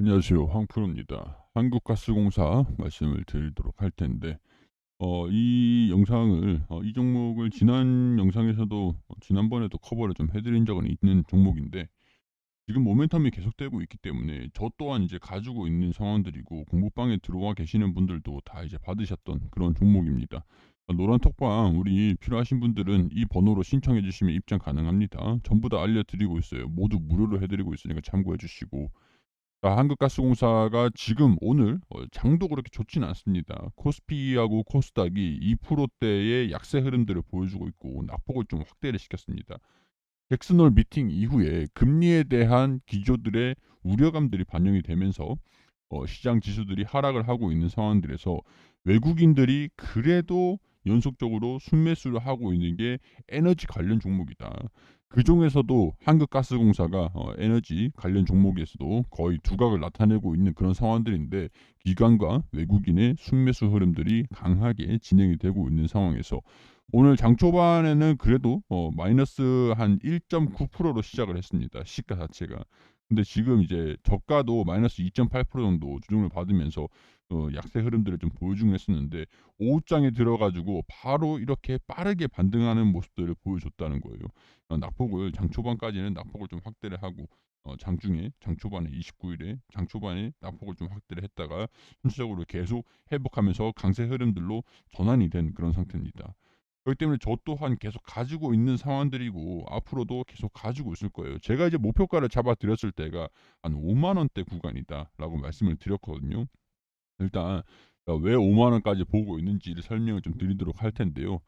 안녕하세요. 황프로입니다. 한국가스공사 말씀을 드리도록 할 텐데 이 영상을 이 종목을 지난 영상에서도 지난번에도 커버를 좀 해 드린 적은 있는 종목인데 지금 모멘텀이 계속되고 있기 때문에 저 또한 이제 가지고 있는 상황들이고 공부방에 들어와 계시는 분들도 다 이제 받으셨던 그런 종목입니다. 노란 톡방 우리 필요하신 분들은 이 번호로 신청해 주시면 입장 가능합니다. 전부 다 알려 드리고 있어요. 모두 무료로 해 드리고 있으니까 참고해 주시고, 한국가스공사가 지금 오늘 장도 그렇게 좋지는 않습니다. 코스피하고 코스닥이 2%대의 약세 흐름들을 보여주고 있고 낙폭을 좀 확대를 시켰습니다. 잭슨홀 미팅 이후에 금리에 대한 기조들의 우려감들이 반영이 되면서 시장 지수들이 하락을 하고 있는 상황들에서 외국인들이 그래도 연속적으로 순매수를 하고 있는 게 에너지 관련 종목이다. 그중에서도 한국가스공사가 에너지 관련 종목에서도 거의 두각을 나타내고 있는 그런 상황들인데, 기관과 외국인의 순매수 흐름들이 강하게 진행이 되고 있는 상황에서 오늘 장 초반에는 그래도 마이너스 한 1.9%로 시작을 했습니다, 시가 자체가. 근데 지금 이제 저가도 마이너스 2.8% 정도 조정을 받으면서 약세 흐름들을 좀 보여주긴 했었는데, 오후장에 들어 가지고 바로 이렇게 빠르게 반등하는 모습들을 보여줬다는 거예요. 낙폭을 장 초반까지는 낙폭을 좀 확대를 하고 장중에 장 초반에 29 일에 장 초반에 낙폭을 좀 확대를 했다가 순차적으로 계속 회복하면서 강세 흐름들로 전환이 된 그런 상태입니다. 그렇기 때문에 저 또한 계속 가지고 있는 상황들이고 앞으로도 계속 가지고 있을 거예요. 제가 이제 목표가를 잡아 드렸을 때가 한 5만 원대 구간이다라고 말씀을 드렸거든요. 일단 왜 5만 원까지 보고 있는지를 설명을 좀 드리도록 할 텐데요.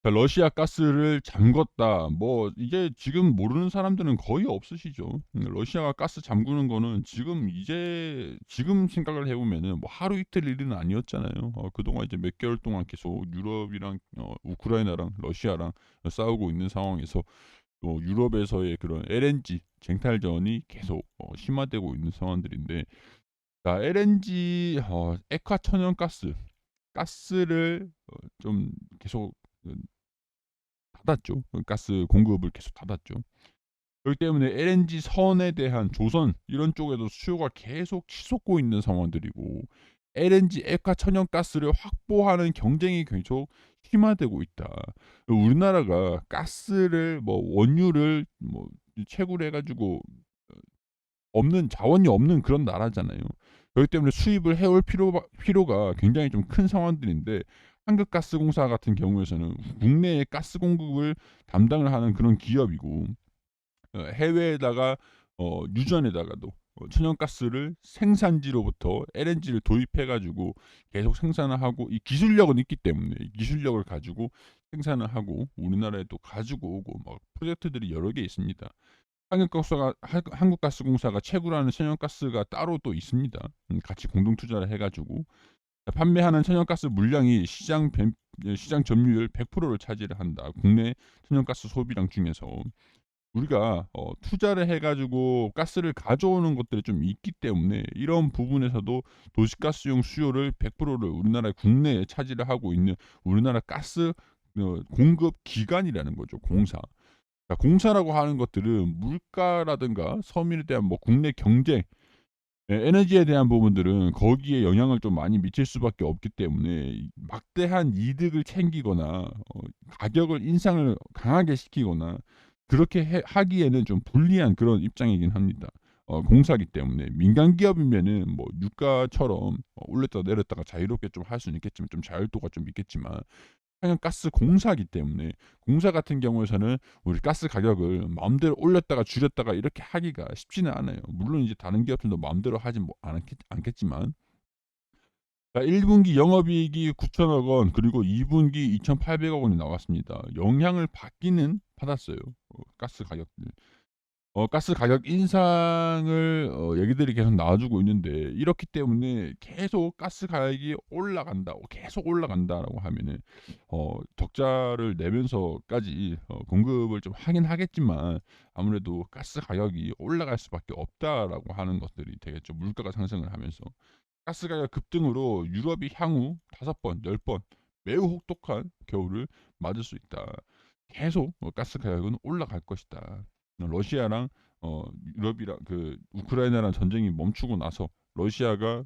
러시아 가스를 잠궜다, 뭐 이게 지금 모르는 사람들은 거의 없으시죠. 러시아가 가스 잠그는 거는 지금 생각을 해 보면은 뭐 하루 이틀 일은 아니었잖아요. 그동안 이제 몇 개월 동안 계속 유럽이랑 우크라이나랑 러시아랑 싸우고 있는 상황에서 또 유럽에서의 그런 LNG 쟁탈전이 계속 심화되고 있는 상황들인데, 자, LNG 액화 천연가스 가스를 좀 계속 닫았죠. 가스 공급을 계속 닫았죠. 그렇기 때문에 LNG 선에 대한 조선 이런 쪽에도 수요가 계속 치솟고 있는 상황들이고, LNG 액화 천연가스를 확보하는 경쟁이 계속 심화되고 있다. 우리나라가 가스를 뭐 원유를 뭐 채굴해 가지고 없는 자원이 없는 그런 나라잖아요. 그렇기 때문에 수입을 해올 필요가 굉장히 좀 큰 상황들인데, 한국가스공사 같은 경우에서는 국내에 가스 공급을 담당을 하는 그런 기업이고, 해외에다가 유전에다가도 천연가스를 생산지로부터 LNG를 도입해 가지고 계속 생산을 하고, 이 기술력은 있기 때문에 이 기술력을 가지고 생산을 하고 우리나라에 또 가지고 오고 막 프로젝트들이 여러 개 있습니다. 한국가스공사가 채굴하는 천연가스가 따로 또 있습니다. 같이 공동 투자를 해 가지고 판매하는 천연가스 물량이 시장 점유율 100%를 차지를 한다, 국내 천연가스 소비량 중에서. 우리가 투자를 해 가지고 가스를 가져오는 것들이 좀 있기 때문에 이런 부분에서도 도시가스용 수요를 100%를 우리나라 국내에 차지를 하고 있는 우리나라 가스 공급 기관이라는 거죠, 공사. 공사라고 하는 것들은 물가라든가 서민에 대한 뭐 국내 경쟁, 에너지에 대한 부분들은 거기에 영향을 좀 많이 미칠 수밖에 없기 때문에 막대한 이득을 챙기거나 가격을 인상을 강하게 시키거나 그렇게 하기에는 좀 불리한 그런 입장이긴 합니다. 공사기 때문에 민간 기업이면은 뭐 유가처럼 올렸다가 내렸다가 자유롭게 좀 할 수는 있겠지만, 좀 자율도가 좀 있겠지만, 천연가스 공사기 때문에 공사 같은 경우에서는 우리 가스 가격을 마음대로 올렸다가 줄였다가 이렇게 하기가 쉽지는 않아요. 물론 이제 다른 기업들도 마음대로 하진 뭐 않겠지만. 1분기 영업이익이 9천억 원, 그리고 2분기 2,800억 원이 나왔습니다. 영향을 받기는 받았어요, 가스 가격들. 가스 가격 인상을 얘기들이 계속 나와주고 있는데, 이렇기 때문에 계속 가스 가격이 올라간다, 계속 올라간다라고 하면은 적자를 내면서까지 공급을 좀 하긴 하겠지만 아무래도 가스 가격이 올라갈 수밖에 없다라고 하는 것들이 되겠죠, 물가가 상승을 하면서. 가스 가격 급등으로 유럽이 향후 5번, 10번 매우 혹독한 겨울을 맞을 수 있다. 계속 가스 가격은 올라갈 것이다. 러시아랑 유럽이랑 우크라이나랑 전쟁이 멈추고 나서 러시아가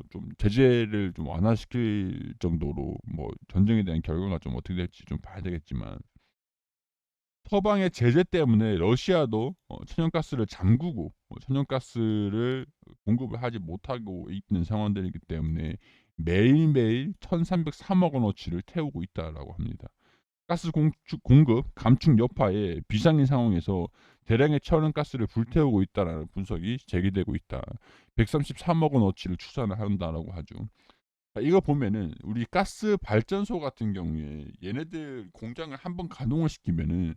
좀 제재를 좀 완화시킬 정도로 뭐 전쟁에 대한 결과가 좀 어떻게 될지 좀 봐야 되겠지만, 서방의 제재 때문에 러시아도 천연가스를 잠그고 천연가스를 공급을 하지 못하고 있는 상황들이기 때문에 매일매일 1,303억 원어치를 태우고 있다라고 합니다. 가스 공급 감축 여파에 비상인 상황에서 대량의 천연가스를 불태우고 있다라는 분석이 제기되고 있다. 133억 원어치를 추산을 한다라고 하죠. 이거 보면은 우리 가스 발전소 같은 경우에 얘네들 공장을 한번 가동을 시키면은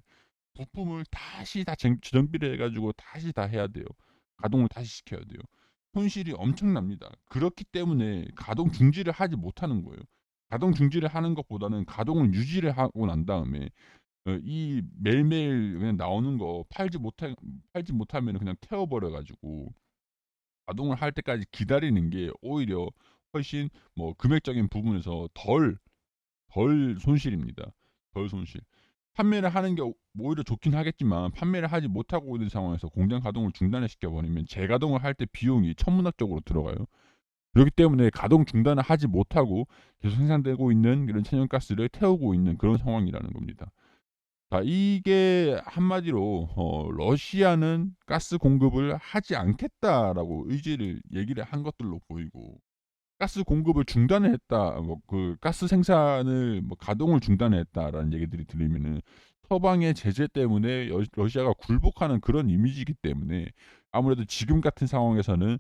부품을 다시 다 재정비를 해 가지고 다시 다 해야 돼요. 가동을 다시 시켜야 돼요. 손실이 엄청납니다. 그렇기 때문에 가동 중지를 하지 못하는 거예요. 가동 중지를 하는 것보다는 가동을 유지를 하고 난 다음에 이 매일매일 그냥 나오는 거 팔지 못하면은 그냥 태워 버려 가지고 가동을 할 때까지 기다리는 게 오히려 훨씬 뭐 금액적인 부분에서 덜 손실입니다. 덜 손실. 판매를 하는 게 오히려 좋긴 하겠지만 판매를 하지 못하고 있는 상황에서 공장 가동을 중단을 시켜 버리면 재가동을 할 때 비용이 천문학적으로 들어가요. 그렇기 때문에 가동 중단을 하지 못하고 계속 생산되고 있는 이런 천연가스를 태우고 있는 그런 상황이라는 겁니다. 자, 이게 한마디로 러시아는 가스 공급을 하지 않겠다라고 의지를 얘기를 한 것들로 보이고, 가스 공급을 중단을 했다, 뭐 가스 생산을 뭐 가동을 중단을 했다라는 얘기들이 들리면은 서방의 제재 때문에 러시아가 굴복하는 그런 이미지이기 때문에 아무래도 지금 같은 상황에서는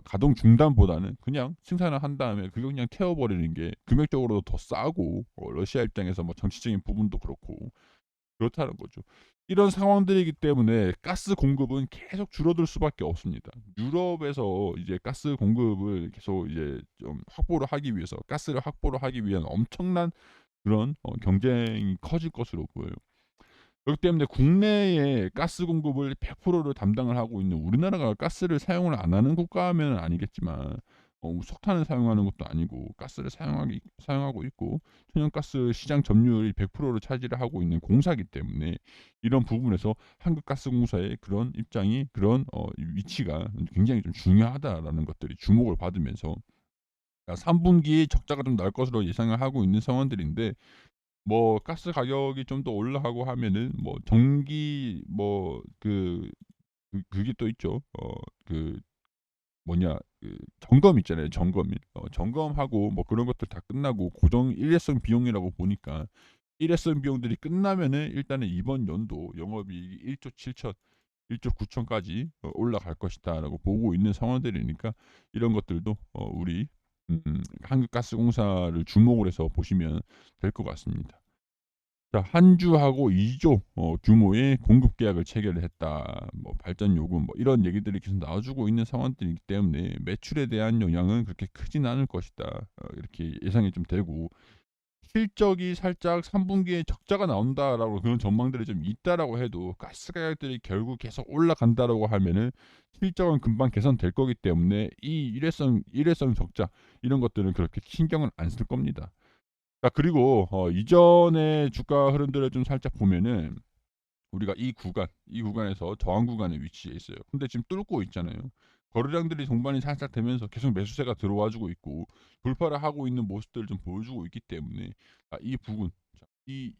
가동 중단보다는 그냥 생산을 한 다음에 그거 그냥 태워 버리는 게 금액적으로도 더 싸고, 러시아 입장에서 뭐 정치적인 부분도 그렇고 그렇다는 거죠. 이런 상황들이기 때문에 가스 공급은 계속 줄어들 수밖에 없습니다. 유럽에서 이제 가스 공급을 계속 이제 좀 확보를 하기 위해서, 가스를 확보를 하기 위한 엄청난 그런 경쟁이 커질 것으로 보여요. 그렇기 때문에 국내에 가스 공급을 100%를 담당을 하고 있는 우리나라가 가스를 사용을 안 하는 국가면은 아니겠지만, 석탄을 사용하는 것도 아니고 가스를 사용하고 있고 천연가스 시장 점유율이 100%를 차지를 하고 있는 공사이기 때문에 이런 부분에서 한국가스공사의 그런 입장이, 그런 위치가 굉장히 좀 중요하다라는 것들이 주목을 받으면서 3분기 적자가 좀 날 것으로 예상을 하고 있는 상황들인데, 뭐 가스 가격이 좀 더 올라가고 하면은 뭐 전기 뭐 그게 또 있죠. 그 뭐냐 점검 있잖아요. 점검일. 점검하고 뭐 그런 것들 다 끝나고 고정 일회성 비용이라고 보니까 일회성 비용들이 끝나면은 일단은 이번 연도 영업이익이 1조 7천, 1조 9천까지 올라갈 것이다라고 보고 있는 상황들이니까 이런 것들도 우리 한국가스공사를 주목을 해서 보시면 될 것 같습니다. 자, 한 주하고 2조 규모의 공급 계약을 체결을 했다. 뭐 발전 요금 뭐 이런 얘기들이 계속 나와주고 있는 상황들이기 때문에 매출에 대한 영향은 그렇게 크진 않을 것이다. 이렇게 예상이 좀 되고, 실적이 살짝 3분기에 적자가 나온다라고 그런 전망들이 좀 있다라고 해도 가스 가격들이 결국 계속 올라간다라고 하면은 실적은 금방 개선될 거기 때문에 이 일회성 적자 이런 것들은 그렇게 신경을 안 쓸 겁니다. 자, 그리고 이전의 주가 흐름들을 좀 살짝 보면은 우리가 이 구간에서 저항 구간에 위치해 있어요. 근데 지금 뚫고 있잖아요. 거래량들이 동반이 살짝 되면서 계속 매수세가 들어와 주고 있고 돌파를 하고 있는 모습들을 좀 보여주고 있기 때문에 이 부분, 자,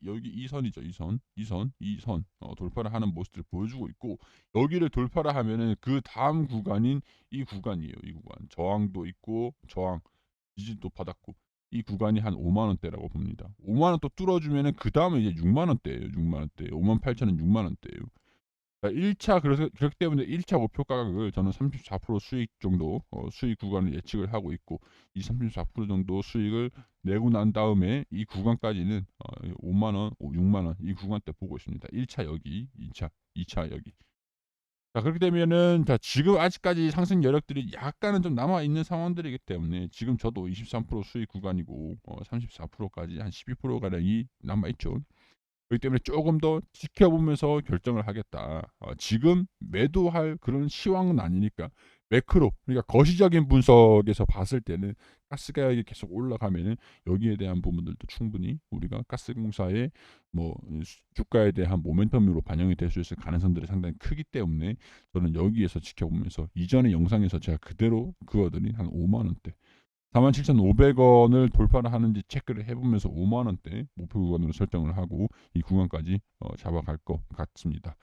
여기 이 선이죠. 이 선 돌파를 하는 모습들을 보여주고 있고, 여기를 돌파를 하면은 그다음 구간인 이 구간이에요. 이 구간. 저항도 있고 지지도 받았고 이 구간이 한 5만 원대라고 봅니다. 5만 원 또 뚫어주면은 그 다음에 이제 6만 원대예요. 6만 원대. 5만 8천 원, 6만 원대예요. 1차, 그래서 그렇기 때문에 1차 목표 가격을 저는 34% 수익 정도 수익 구간을 예측을 하고 있고, 이 34% 정도 수익을 내고 난 다음에 이 구간까지는 5만 원, 6만 원 이 구간대 보고 있습니다. 1차 여기, 2차 여기. 자, 그렇게 되면은 지금 아직까지 상승 여력들이 약간은 좀 남아 있는 상황들이기 때문에 지금 저도 23% 수익 구간이고 34%까지 한 12% 가량이 남아 있죠. 그렇기 때문에 조금 더 지켜보면서 결정을 하겠다. 지금 매도할 그런 시황은 아니니까 매크로, 그러니까 거시적인 분석에서 봤을 때는 가스 가격이 계속 올라가면은 여기에 대한 부분들도 충분히 우리가 가스공사의 뭐 주가에 대한 모멘텀으로 반영이 될 수 있을 가능성들이 상당히 크기 때문에 저는 여기에서 지켜보면서 이전의 영상에서 제가 그대로 그어드린 한 5만 원대, 47,500원을 돌파를 하는지 체크를 해 보면서 5만 원대 목표 구간으로 설정을 하고 이 구간까지 잡아갈 것 같습니다.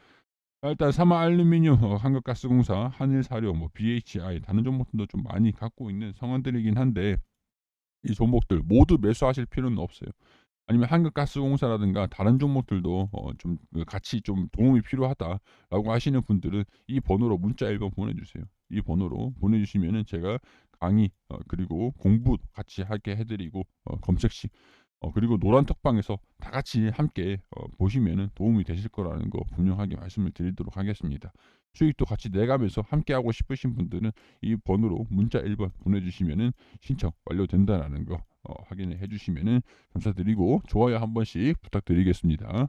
일단 삼화알루미늄, 한국가스공사, 한일사료, 뭐 BHI 다른 종목들도 좀 많이 갖고 있는 성함들이긴 한데 이 종목들 모두 매수하실 필요는 없어요. 아니면 한국가스공사라든가 다른 종목들도 좀 같이 좀 도움이 필요하다라고 하시는 분들은 이 번호로 문자 1번 보내주세요. 이 번호로 보내주시면은 제가 강의 그리고 공부 같이 하게 해드리고 검색식 그리고 노란 톡방에서 다 같이 함께 보시면은 도움이 되실 거라는 거 분명하게 말씀을 드리도록 하겠습니다. 수익도 같이 내가면서 함께 하고 싶으신 분들은 이 번호로 문자 1번 보내주시면은 신청 완료된다라는 거 확인해 주시면은 감사드리고 좋아요 한 번씩 부탁드리겠습니다.